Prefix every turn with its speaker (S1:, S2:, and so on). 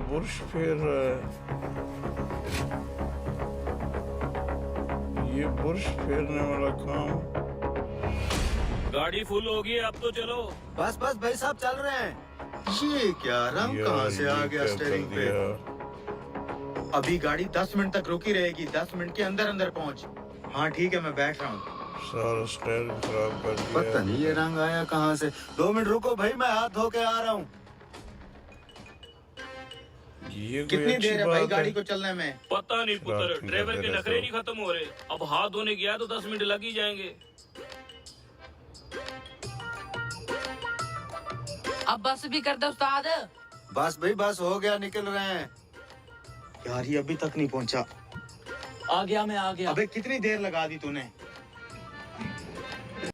S1: Brush फेर रहा है, ये बुर्श फेरने वाला काम।
S2: गाड़ी फुल होगी, अब तो चलो।
S3: बस बस भाई साहब चल रहे हैं। ये क्या रंग कहाँ से आ गया स्टीयरिंग पे? अभी गाड़ी 10 मिनट तक रुकी रहेगी, 10 मिनट के अंदर अंदर पहुंच। हाँ ठीक है, मैं बैठ रहा हूँ।
S1: सारा स्टाइल खराब कर दिया।
S3: पता नहीं ये रंग आया कहाँ से। 2 मिनट रुको भाई, मैं हाथ धो के आ रहा हूँ।
S1: ये कोई
S3: कितनी
S1: अच्छी
S3: देर है भाई
S1: बात
S3: गाड़ी को चलने में?
S2: पता नहीं पुत्र,
S1: शराब
S2: ड्राइवर
S1: पीते
S2: के
S1: रहते
S2: नखरे
S1: हो।
S2: नहीं खत्म हो रहे। अब हाथ धोने गया तो 10 मिनट लग ही जाएंगे।
S4: अब बस भी कर दो उस्ताद।
S3: बस भाई बस हो गया, निकल रहे हैं। यार ये अभी तक नहीं पहुंचा।
S4: आ गया, मैं आ गया।
S3: अबे कितनी देर लगा दी तूने?